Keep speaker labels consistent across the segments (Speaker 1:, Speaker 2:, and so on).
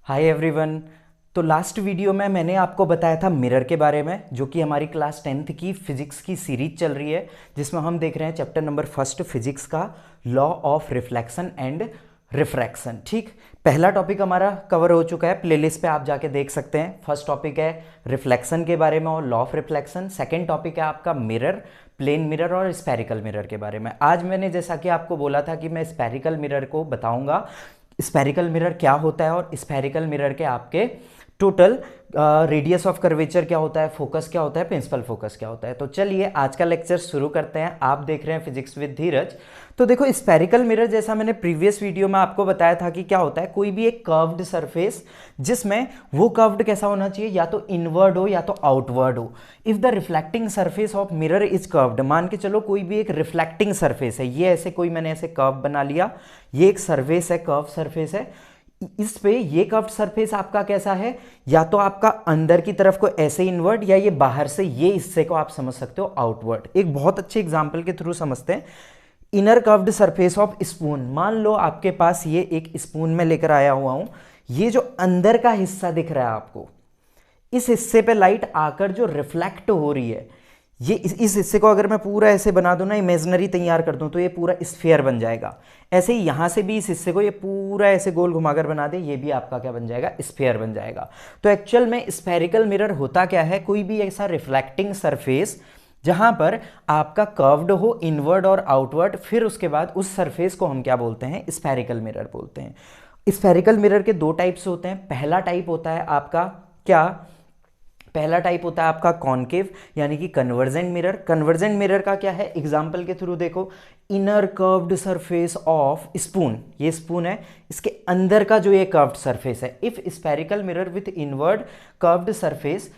Speaker 1: Hi everyone. तो last video में मैंने आपको बताया था मिरर के बारे में, जो कि हमारी क्लास 10th की फिजिक्स की सीरीज चल रही है, जिसमें हम देख रहे हैं चैप्टर नंबर फर्स्ट फिजिक्स का law of reflection and refraction. ठीक, पहला टॉपिक हमारा कवर हो चुका है, प्लेलिस्ट पे आप जाके देख सकते हैं। फर्स्ट टॉपिक है रिफ्लेक्शन के बारे में और law of reflection. Second topic है आपका मिरर, प्लेन मिरर और स्फेरिकल मिरर के बारे में। आज मैंने जैसा कि आपको बोला था कि मैं स्फेरिकल मिरर को बताऊंगा, स्फेरिकल मिरर क्या होता है और स्फेरिकल मिरर के आपके टोटल रेडियस ऑफ कर्वेचर क्या होता है, फोकस क्या होता है, प्रिंसिपल फोकस क्या होता है। तो चलिए आज का लेक्चर शुरू करते हैं। आप देख रहे हैं फिजिक्स विद धीरज। तो देखो, स्फेरिकल मिरर जैसा मैंने प्रीवियस वीडियो में आपको बताया था कि क्या होता है, कोई भी एक कर्व्ड सरफेस जिसमें वो कर्व्ड कैसा होना चाहिए, या तो इनवर्ड हो या तो आउटवर्ड हो। If the reflecting surface of mirror is curved, मान के चलो कोई भी एक रिफ्लेक्टिंग सरफेस है, ये ऐसे कोई मैंने ऐसे कर्व बना लिया, ये एक सरफेस है, कर्व सरफेस है। इस पे ये कर्व्ड सरफेस आपका कैसा है, या तो आपका अंदर की तरफ को ऐसे इनवर्ड, या ये बाहर से ये हिस्से को आप समझ सकते हो आउटवर्ड। एक बहुत अच्छे एग्जांपल के थ्रू समझते हैं। Inner curved surface of spoon, मान लो आपके पास ये एक स्पून में लेकर आया हुआ हूं, ये जो अंदर का हिस्सा दिख रहा है आपको, इस हिस्से पे लाइट आकर जो रिफ्लेक्ट हो रही है, ये इस हिस्से को अगर मैं पूरा ऐसे बना दूं ना, इमेजिनरी तैयार कर दूं, तो ये पूरा स्फीयर बन जाएगा। ऐसे ही यहां से भी इस हिस्से को ये पूरा ऐसे गोल घुमाकर बना दे, ये भी आपका क्या बन जाएगा, स्फीयर बन जाएगा। तो एक्चुअल में स्फेरिकल मिरर होता क्या है, कोई भी ऐसा रिफ्लेक्टिंग सरफेस जहां पर आपका कर्व्ड हो इनवर्ड और आउटवर्ड, फिर उसके बाद उस सरफेस को हम क्या बोलते हैं, स्फेरिकल मिरर बोलते हैं। स्फेरिकल मिरर के दो टाइप्स होते हैं। पहला टाइप होता है आपका क्या, पहला टाइप होता है आपका कॉनकेव, यानी कि कन्वर्जेंट मिरर। कन्वर्जेंट मिरर का क्या है, एग्जांपल के थ्रू देखो, inner curved surface of spoon, ये स्पून है, इसके अंदर का जो ये कर्व्ड सरफेस है। If spherical mirror with inward curved surface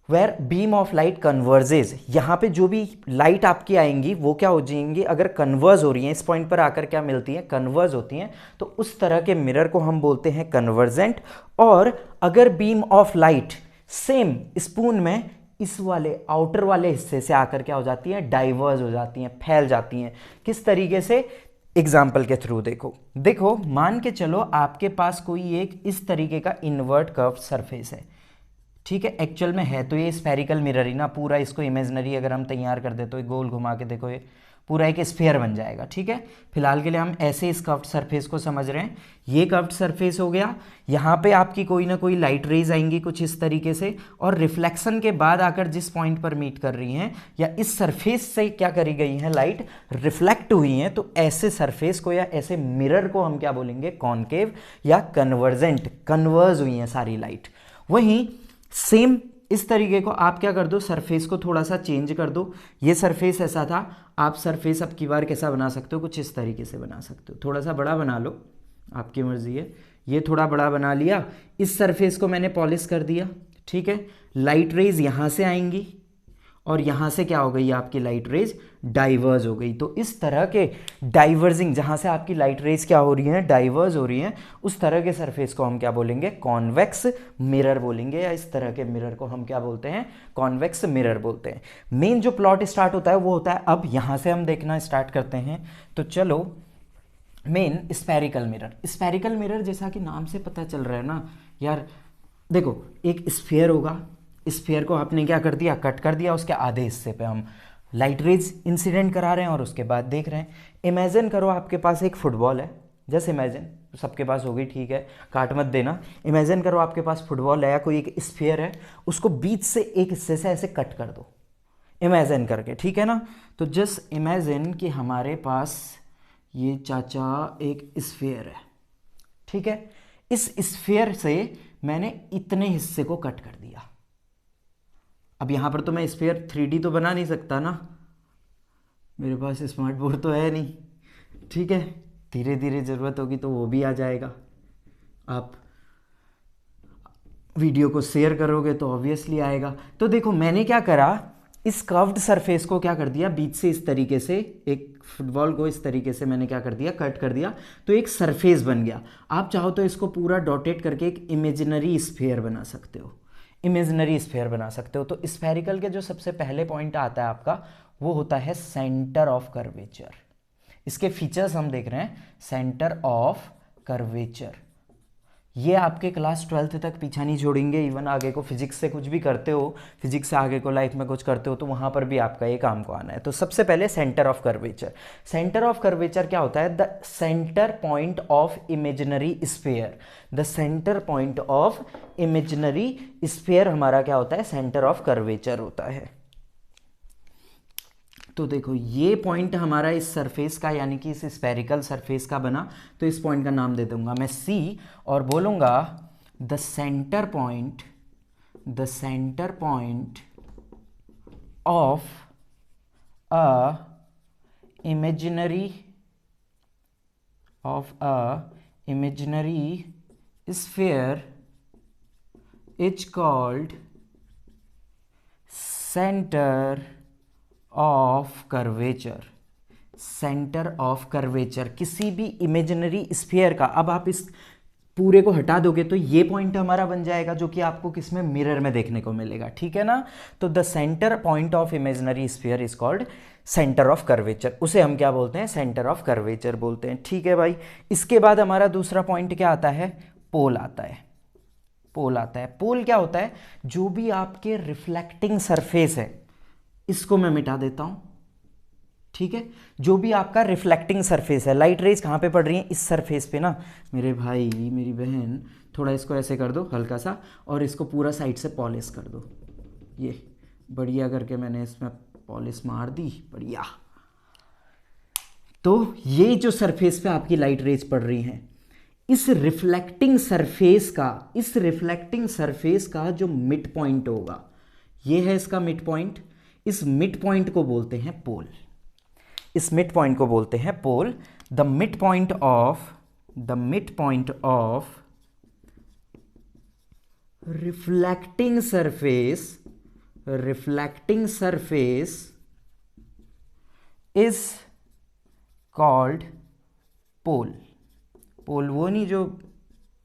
Speaker 1: where beam of light converges, यहां पे जो भी लाइट आपकी आएंगी वो क्या हो जाएंगी, अगर कन्वर्ज हो रही है, इस पॉइंट पर आकर क्या मिलती है, कन्वर्ज होती हैं, तो उस तरह के मिरर को हम बोलते हैं कन्वर्जेंट। और अगर beam of light same spoon में इस वाले आउटर वाले हिस्से से आकर क्या हो जाती है, डाइवर्ज हो जाती हैं, फैल जाती हैं। किस तरीके से, एग्जाम्पल के थ्रू देखो। देखो मान के चलो आपके पास कोई एक इस तरीके का इनवर्ट कर्व सरफेस है, ठीक है, एक्चुअल में है तो ये स्फेरिकल मिरर ही ना, पूरा इसको इमेजिनरी अगर हम तैयार कर दे तो ये गोल घुमा के देखो, ये पूरा एक स्फीयर बन जाएगा। ठीक है, फिलहाल के लिए हम ऐसे इस कर्व्ड सरफेस को समझ रहे हैं। ये कर्व्ड सरफेस हो गया, यहाँ पे आपकी कोई ना कोई लाइट रेज आएंगी कुछ इस तरीके से, और रिफ्लेक्शन के बाद आकर जिस पॉइंट पर मीट कर रही हैं, या इस सरफेस से क्या करी गई है, लाइट रिफ्लेक्ट हुई हैं, तो ऐसे सरफेस को या ऐसे मिरर को हम क्या बोलेंगे, कॉनकेव या कन्वर्जेंट, कन्वर्ज हुई हैं सारी लाइट। वहीं सेम इस तरीके को आप क्या कर दो, सरफेस को थोड़ा सा चेंज कर दो। ये सरफेस ऐसा था, आप सरफेस अब की बार कैसा बना सकते हो, कुछ इस तरीके से बना सकते हो, थोड़ा सा बड़ा बना लो, आपकी मर्जी है। ये थोड़ा बड़ा बना लिया, इस सरफेस को मैंने पॉलिश कर दिया, ठीक है। लाइट रेज यहाँ से आएंगी और यहाँ से क्या हो गई, आपकी लाइट रेज डाइवर्ज हो गई। तो इस तरह के डाइवर्जिंग, जहाँ से आपकी लाइट रेज क्या हो रही हैं, डाइवर्ज हो रही हैं, उस तरह के सरफेस को हम क्या बोलेंगे, कॉन्वेक्स मिरर बोलेंगे, या इस तरह के मिरर को हम क्या बोलते हैं, कॉन्वेक्स मिरर बोलते हैं। मेन जो प्लॉट स्टार्ट होता है वो होता है, अब यहाँ से हम देखना स्टार्ट करते हैं। तो चलो, main spherical mirror. Spherical mirror जैसा कि नाम से पता चल रहा है ना यार, देखो एक स्फीयर होगा, स्फीयर को आपने क्या कर दिया, कट कर दिया, उसके आधे हिस्से पे हम लाइट रेज इंसिडेंट करा रहे हैं और उसके बाद देख रहे हैं। इमेजिन करो आपके पास एक फुटबॉल है, जस्ट इमेजिन, सबके पास होगी, ठीक है, काट मत देना। इमेजिन करो आपके पास फुटबॉल है या कोई एक स्फीयर है, उसको बीच से एक हिस्से से ऐसे कट कर दो, इमेजिन करके, ठीक है ना। तो जस्ट इमेजिन कि हमारे पास ये चाचा एक स्फीयर है, ठीक है, इस स्फीयर से मैंने इतने हिस्से को कट कर दिया। अब यहां पर तो मैं स्फीयर 3D तो बना नहीं सकता ना, मेरे पास स्मार्ट बोर्ड तो है नहीं, ठीक है, धीरे धीरे ज़रूरत होगी तो वो भी आ जाएगा। आप वीडियो को शेयर करोगे तो ऑब्वियसली आएगा। तो देखो मैंने क्या करा, इस कर्व्ड सरफेस को क्या कर दिया, बीच से इस तरीके से, एक फुटबॉल को इस तरीके से मैंने क्या कर दिया, कट कर दिया, तो एक सरफेस बन गया। आप चाहो तो इसको पूरा डॉटेट करके एक इमेजिनरी स्फीयर बना सकते हो, इमेजिनरी स्फीयर बना सकते हो। तो स्फेरिकल के जो सबसे पहले पॉइंट आता है आपका, वो होता है सेंटर ऑफ कर्वेचर। इसके फीचर्स हम देख रहे हैं, सेंटर ऑफ कर्वेचर, ये आपके क्लास 12th तक पीछा नहीं छोड़ेंगे। इवन आगे को फिजिक्स से कुछ भी करते हो, फिजिक्स से आगे को लाइफ में कुछ करते हो, तो वहाँ पर भी आपका ये काम को आना है। तो सबसे पहले centre of curvature. Centre of curvature क्या होता है? The centre point of imaginary sphere. The centre point of imaginary sphere हमारा क्या होता है? सेंटर ऑफ कर्वेचर होता है। तो देखो ये पॉइंट हमारा इस सरफेस का, यानी कि इस स्फेरिकल सरफेस का बना, तो इस पॉइंट का नाम दे दूंगा मैं C और बोलूंगा the centre point of a imaginary sphere is called centre of curvature. Centre of curvature किसी भी इमेजिनरी स्फीयर का, अब आप इस पूरे को हटा दोगे तो ये पॉइंट हमारा बन जाएगा, जो कि आपको किसमें? मिरर में देखने को मिलेगा, ठीक है ना। तो the centre point of imaginary sphere is called centre of curvature. उसे हम क्या बोलते हैं? सेंटर ऑफ कर्वेचर बोलते हैं, ठीक है भाई। इसके बाद हमारा दूसरा पॉइंट क्या आता है? पोल आता है। पोल क्या होता है? जो भी आपके रिफ्लेक्टिंग सरफेस है, इसको मैं मिटा देता हूं, ठीक है। जो भी आपका रिफ्लेक्टिंग सरफेस है, लाइट रेज कहां पे पड़ रही है? इस सरफेस पे ना मेरे भाई मेरी बहन, थोड़ा इसको ऐसे कर दो हल्का सा, और इसको पूरा साइड से पॉलिश कर दो। ये बढ़िया करके मैंने इसमें पॉलिश मार दी, बढ़िया। तो ये जो सरफेस पे आपकी लाइट रेज पड़ रही हैं, इस रिफ्लेक्टिंग सरफेस का जो मिड पॉइंट होगा, ये है इसका मिड पॉइंट। इस मिड पॉइंट को बोलते हैं pole. The mid point of reflecting surface is called pole. वो नहीं जो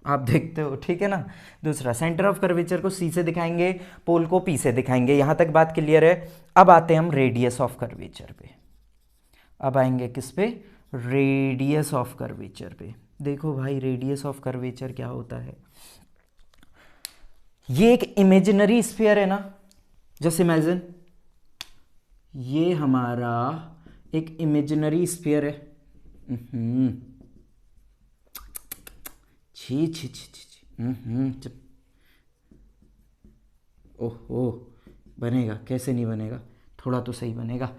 Speaker 1: आप देखते हो, ठीक है ना। दूसरा, सेंटर ऑफ कर्वेचर को C से दिखाएंगे, पोल को P से दिखाएंगे। यहां तक बात क्लियर है। अब आते हैं हम रेडियस ऑफ कर्वेचर पे। अब आएंगे किस पे? रेडियस ऑफ कर्वेचर पे। देखो भाई, रेडियस ऑफ कर्वेचर क्या होता है? ये एक इमेजिनरी स्फीयर है ना, जस्ट इमेजिन ये हमारा एक इमेजिनरी स्फीयर है। छी छी छी छी छी। ओहो, बनेगा कैसे नहीं बनेगा? थोड़ा तो सही बनेगा।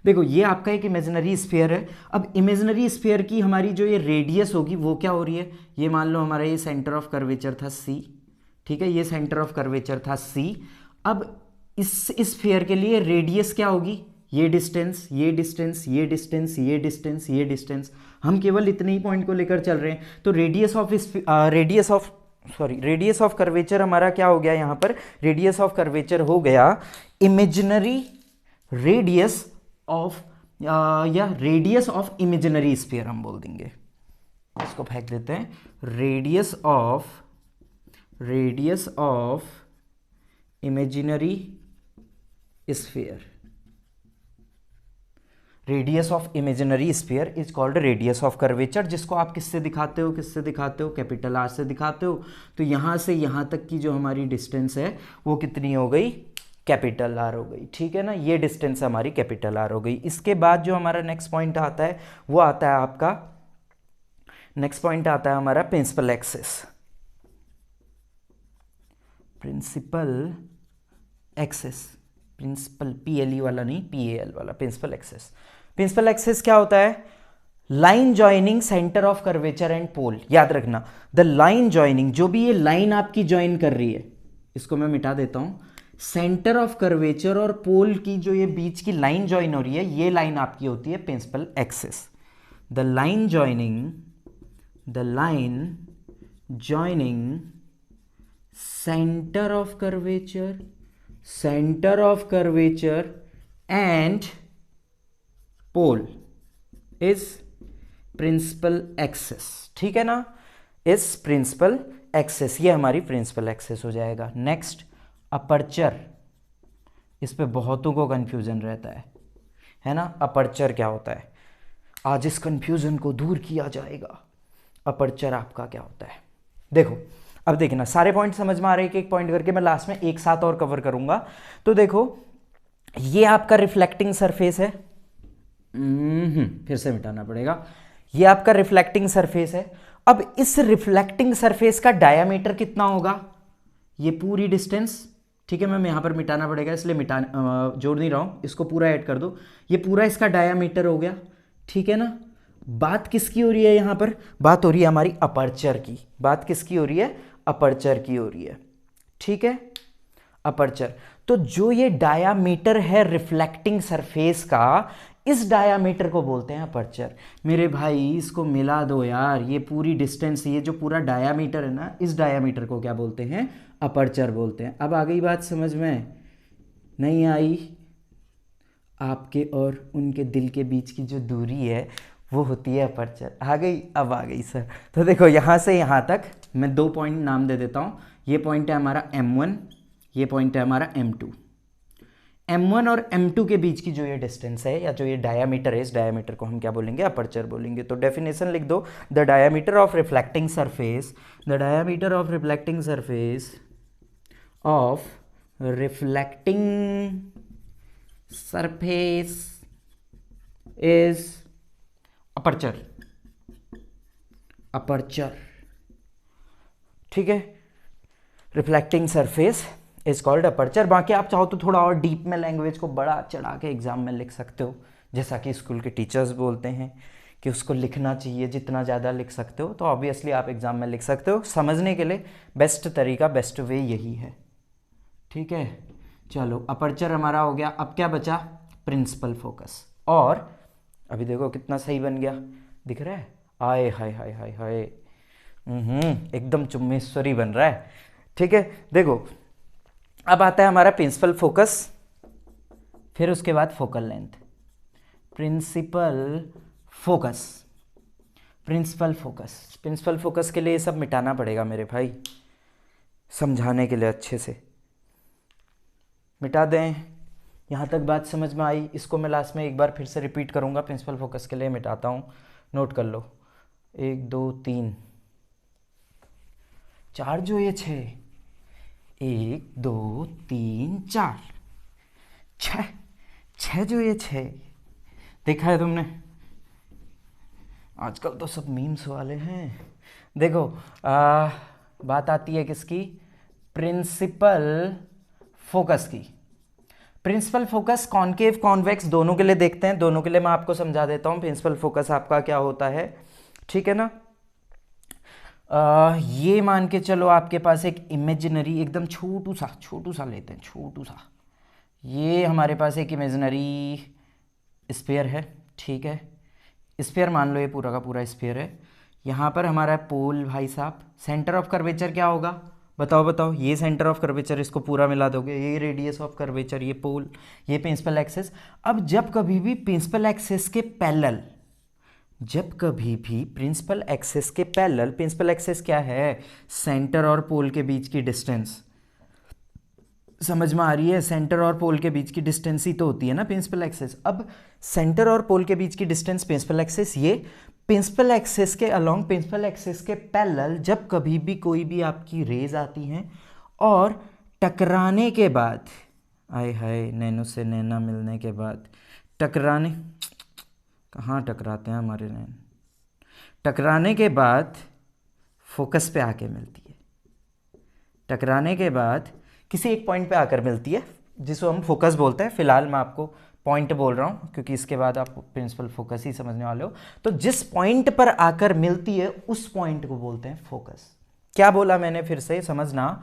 Speaker 1: देखो ये आपका एक इमेजिनरी स्फीयर है। अब इमेजिनरी स्फीयर की हमारी जो ये रेडियस होगी वो क्या हो रही है? ये मान लो हमारा ये सेंटर ऑफ कर्वेचर था C, ठीक है। ये सेंटर ऑफ कर्वेचर था C। अब इस स्फीयर के लिए रेडियस क्या होगी? ये डिस्टेंस, ये डिस्टेंस, ये डिस्टेंस, ये डिस्टेंस, ये डिस्टेंस। हम केवल इतने ही पॉइंट को लेकर चल रहे हैं। तो रेडियस ऑफ कर्वेचर हमारा क्या हो गया यहाँ पर? रेडियस ऑफ कर्वेचर हो गया इमेजिनरी रेडियस ऑफ या रेडियस ऑफ इमेजिनरी स्फीयर हम बोल देंगे। इसको फेंक देते हैं। Radius of imaginary sphere. Radius of imaginary sphere is called radius of curvature, जिसको आप किससे दिखाते हो? कैपिटल R से दिखाते हो। तो यहां से यहां तक की जो हमारी डिस्टेंस है वो कितनी हो गई? कैपिटल R हो गई, ठीक है ना। ये डिस्टेंस हमारी कैपिटल R हो गई। इसके बाद जो हमारा नेक्स्ट पॉइंट आता है वो आता है आपका, नेक्स्ट पॉइंट आता है हमारा प्रिंसिपल एक्सिस। प्रिंसिपल PLE वाला नहीं, PAL वाला, प्रिंसिपल एक्सिस। प्रिंसिपल एक्सिस क्या होता है? Line joining centre of curvature and pole. याद रखना, द लाइन जॉइनिंग, जो भी ये लाइन आपकी ज्वाइन कर रही है, इसको मैं मिटा देता हूं। सेंटर ऑफ कर्वेचर और पोल की जो ये बीच की लाइन ज्वाइन हो रही है, ये लाइन आपकी होती है principal axis. The line joining centre of curvature and pole is principal axis, ठीक है ना। इज प्रिंसिपल एक्सिस, ये हमारी प्रिंसिपल एक्सिस हो जाएगा। Next, aperture. इस पे बहुतों को कंफ्यूजन रहता है ना। अपर्चर क्या होता है? आज इस कंफ्यूजन को दूर किया जाएगा। अपर्चर आपका क्या होता है? देखो अब देखना, सारे पॉइंट समझ में आ रहे हैं, एक पॉइंट करके मैं लास्ट में एक साथ और कवर करूंगा। तो देखो ये आपका रिफ्लेक्टिंग सरफेस है, फिर से मिटाना पड़ेगा। ये आपका रिफ्लेक्टिंग सरफेस है। अब इस रिफ्लेक्टिंग सरफेस का डायामीटर कितना होगा? ये पूरी डिस्टेंस, ठीक है, मैं यहां पर मिटाना पड़ेगा इसलिए जोड़ नहीं रहा हूं, इसको पूरा ऐड कर दो। ये पूरा इसका डायामीटर हो गया, ठीक है ना। बात किसकी हो रही है यहां पर? बात हो रही है हमारी अपर्चर की। बात किसकी हो रही है? अपर्चर की हो रही है, ठीक है, अपर्चर। तो जो ये डायामीटर है रिफ्लेक्टिंग सरफेस का, इस डायामीटर को बोलते हैं अपर्चर। मेरे भाई इसको मिला दो यार, ये पूरी डिस्टेंस, ये जो पूरा डायामीटर है ना, इस डायामीटर को क्या बोलते हैं? अपर्चर बोलते हैं। अब आ गई बात समझ में? नहीं आई? आपके और उनके दिल के बीच की जो दूरी है वो होती है अपर्चर। आ गई? अब आ गई सर। तो देखो यहाँ से यहाँ तक मैं 2 पॉइंट नाम दे देता हूँ। ये पॉइंट है हमारा M1, ये पॉइंट है हमारा M2। M1 और M2 के बीच की जो ये डिस्टेंस है या जो ये डायामीटर है, इस डायामीटर को हम क्या बोलेंगे? अपर्चर बोलेंगे। तो डेफिनेशन लिख दो, the diameter of reflecting surface, the diameter of reflecting surface of reflecting surface is aperture, aperture, ठीक है। Reflecting surface is called aperture. बाकी आप चाहो तो थोड़ा और डीप में लैंग्वेज को बड़ा चढ़ा के एग्जाम में लिख सकते हो, जैसा कि स्कूल के टीचर्स बोलते हैं कि उसको लिखना चाहिए, जितना ज़्यादा लिख सकते हो तो ऑब्वियसली आप एग्जाम में लिख सकते हो। समझने के लिए बेस्ट तरीका, बेस्ट वे यही है, ठीक है। चलो अपर्चर हमारा हो गया। अब क्या बचा? Principal focus. और अभी देखो कितना सही बन गया, दिख रहा है? आए हाय हाय हाय हाय, एकदम चुम्बेश्वरी बन रहा है, ठीक है। देखो अब आता है हमारा प्रिंसिपल फोकस, फिर उसके बाद focal length. Principal focus, principal focus, principal focus के लिए ये सब मिटाना पड़ेगा मेरे भाई, समझाने के लिए अच्छे से मिटा दें। यहाँ तक बात समझ में आई? इसको मैं लास्ट में एक बार फिर से रिपीट करूँगा। प्रिंसिपल फोकस के लिए मिटाता हूँ, नोट कर लो। 1 2 3 4 जो ये 6, 1 2 3 4 6 जो ये 6, देखा है तुमने? आजकल तो सब मीम्स वाले हैं। देखो बात आती है किसकी? प्रिंसिपल फोकस की। प्रिंसिपल फोकस कॉनकेव कॉन्वेक्स दोनों के लिए देखते हैं, दोनों के लिए मैं आपको समझा देता हूं प्रिंसिपल फोकस आपका क्या होता है, ठीक है ना। ये मान के चलो आपके पास एक इमेजिनरी, एकदम छोटू सा लेते हैं, छोटू सा। ये हमारे पास एक इमेजिनरी स्फीयर है, ठीक है। स्फीयर मान लो, ये पूरा का पूरा स्फीयर है। यहाँ पर हमारा पोल भाई साहब, सेंटर ऑफ कर्वेचर क्या होगा? बताओ बताओ। ये सेंटर ऑफ कर्वेचर, इसको पूरा मिला दोगे, ये रेडियस ऑफ कर्वेचर, ये पोल, ये प्रिंसिपल एक्सिस। अब जब कभी भी प्रिंसिपल एक्सिस के पैरेलल, जब कभी भी प्रिंसिपल एक्सिस के पैरेलल, प्रिंसिपल एक्सिस क्या है? सेंटर और पोल के बीच की डिस्टेंस, समझ में आ रही है? सेंटर और पोल के बीच की डिस्टेंस ही तो होती है ना प्रिंसिपल एक्सिस। अब सेंटर और पोल के बीच की डिस्टेंस प्रिंसिपल एक्सिस, ये प्रिंसिपल एक्सिस के अलोंग, प्रिंसिपल एक्सिस के पैरेलल जब कभी भी कोई भी आपकी रेज आती हैं और टकराने के बाद, आए हाय नैनो से नैना मिलने के बाद, टकराने, कहाँ टकराते हैं हमारे नैन, टकराने के बाद फोकस पे आके मिलती है। टकराने के बाद किसी एक पॉइंट पे आकर मिलती है, जिसको हम फोकस बोलते हैं। फिलहाल मैं आपको पॉइंट बोल रहा हूँ क्योंकि इसके बाद आप प्रिंसिपल फोकस ही समझने वाले हो। तो जिस पॉइंट पर आकर मिलती है उस पॉइंट को बोलते हैं फोकस। क्या बोला मैंने? फिर से समझना,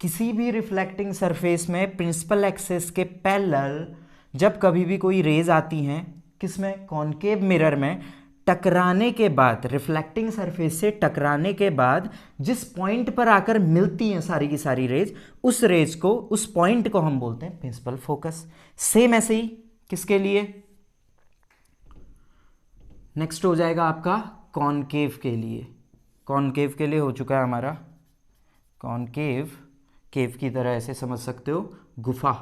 Speaker 1: किसी भी रिफ्लेक्टिंग सरफेस में प्रिंसिपल एक्सिस के पैरेलल जब कभी भी कोई रेज आती हैं, किसमें? कॉनकेव मिरर में, टकराने के बाद, रिफ्लेक्टिंग सरफेस से टकराने के बाद जिस पॉइंट पर आकर मिलती हैं सारी की सारी रेज, उस रेज को, उस पॉइंट को हम बोलते हैं प्रिंसिपल फोकस। सेम ऐसे ही किसके लिए? नेक्स्ट हो जाएगा आपका कॉनकेव के लिए। कॉनकेव के लिए हो चुका है हमारा कॉनकेव, केव की तरह ऐसे समझ सकते हो, गुफा।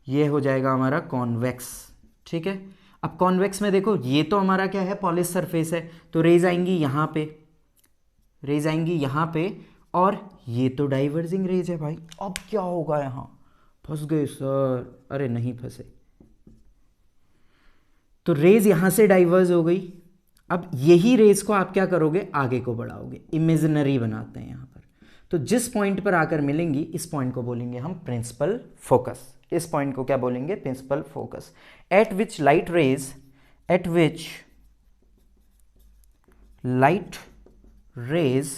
Speaker 1: ये हो जाएगा हमारा कॉन्वेक्स, ठीक है। अब कॉन्वेक्स में देखो ये तो हमारा क्या है, पॉलिश सरफेस है, तो रेज आएंगी यहाँ पे, रेज आएंगी यहाँ पे, और ये तो डाइवर्जिंग रेज है भाई। अब क्या होगा, यहाँ फंस गए सर, अरे नहीं फंसे, तो रेज यहां से डाइवर्ज हो गई। अब यही रेज को आप क्या करोगे, आगे को बढ़ाओगे, इमेजिनरी बनाते हैं यहां पर। तो जिस पॉइंट पर आकर मिलेंगी, इस पॉइंट को बोलेंगे हम प्रिंसिपल फोकस। इस पॉइंट को क्या बोलेंगे, principal focus. At which light rays, at which light rays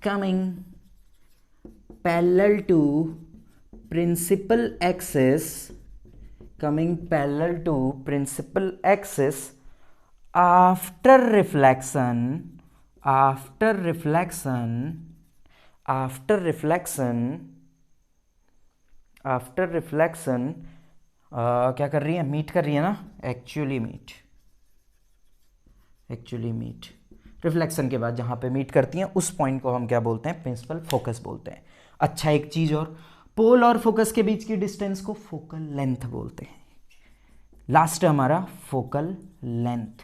Speaker 1: coming parallel to principal axis, coming parallel to principal axis after reflection, after reflection, after reflection, after reflection, क्या कर रही है, meet कर रही है ना, actually meet, actually meet, reflection के बाद जहाँ पे मीट करती हैं उस पॉइंट को हम क्या बोलते हैं, प्रिंसिपल फोकस बोलते हैं। अच्छा, एक चीज़ और, पोल और फोकस के बीच की डिस्टेंस को फोकल लेंथ बोलते हैं। लास्ट हमारा focal length,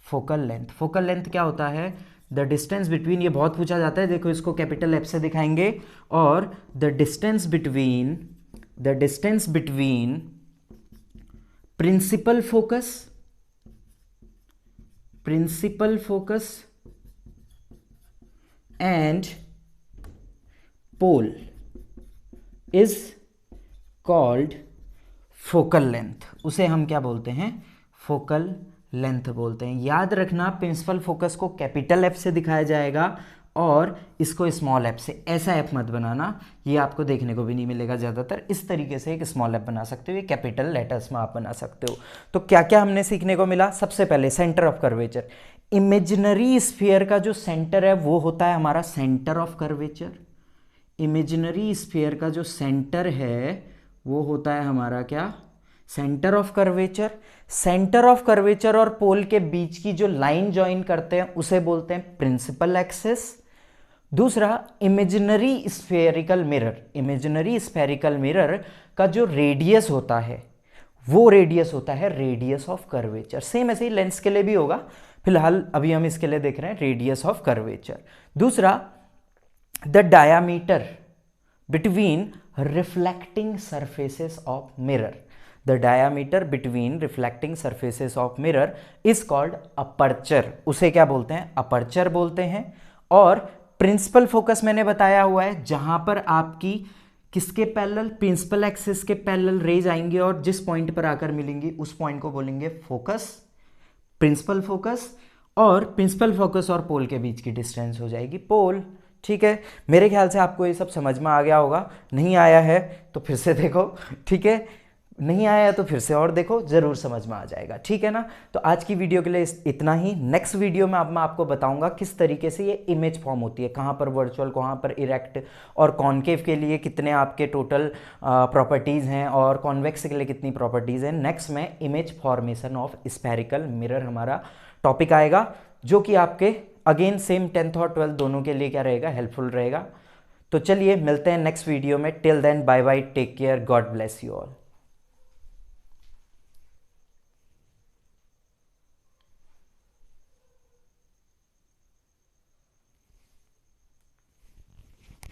Speaker 1: focal length. Focal length क्या होता है, द डिस्टेंस बिटवीन, ये बहुत पूछा जाता है, देखो इसको कैपिटल एफ से दिखाएंगे, और the distance between, the distance between principal focus, principal focus and pole is called focal length. उसे हम क्या बोलते हैं, फोकल लेंथ बोलते हैं। याद रखना, प्रिंसिपल फोकस को कैपिटल एफ से दिखाया जाएगा और इसको स्मॉल एफ से। ऐसा एफ मत बनाना, ये आपको देखने को भी नहीं मिलेगा ज़्यादातर। इस तरीके से एक स्मॉल एफ बना सकते हो, ये कैपिटल लेटर्स में आप बना सकते हो। तो क्या क्या हमने सीखने को मिला, सबसे पहले centre of curvature. Imaginary sphere का जो सेंटर है वो होता है हमारा centre of curvature. Imaginary sphere का जो सेंटर है वो होता है हमारा क्या, centre of curvature. Centre of curvature और पोल के बीच की जो लाइन ज्वाइन करते हैं उसे बोलते हैं प्रिंसिपल एक्सिस। दूसरा, imaginary spherical mirror, imaginary spherical mirror का जो रेडियस होता है वो रेडियस होता है रेडियस ऑफ कर्वेचर। सेम ऐसे ही लेंस के लिए भी होगा, फिलहाल अभी हम इसके लिए देख रहे हैं रेडियस ऑफ कर्वेचर। दूसरा, the diameter between reflecting surfaces of mirror, the diameter between reflecting surfaces of mirror is called aperture. उसे क्या बोलते हैं, अपर्चर बोलते हैं। और प्रिंसिपल फोकस मैंने बताया हुआ है, जहां पर आपकी किसके पैरेलल, प्रिंसिपल एक्सिस के पैरेलल रेज आएंगे और जिस पॉइंट पर आकर मिलेंगी उस पॉइंट को बोलेंगे फोकस, प्रिंसिपल फोकस। और प्रिंसिपल फोकस और पोल के बीच की डिस्टेंस हो जाएगी पोल। ठीक है, मेरे ख्याल से आपको ये सब समझ में आ गया होगा। नहीं आया है तो फिर से देखो, ठीक है, नहीं आया तो फिर से और देखो, ज़रूर समझ में आ जाएगा। ठीक है ना। तो आज की वीडियो के लिए इतना ही। नेक्स्ट वीडियो में अब मैं आपको बताऊंगा किस तरीके से ये इमेज फॉर्म होती है, कहाँ पर वर्चुअल, कहाँ पर इरेक्ट, और कॉन्केव के लिए कितने आपके टोटल प्रॉपर्टीज़ हैं और कॉन्वेक्स के लिए कितनी प्रॉपर्टीज़ हैं। नेक्स्ट में image formation of spherical mirror हमारा टॉपिक आएगा, जो कि आपके अगेन सेम 10th और 12th दोनों के लिए क्या रहेगा, हेल्पफुल रहेगा। तो चलिए मिलते हैं नेक्स्ट वीडियो में। Till then bye bye, take care, God bless you all.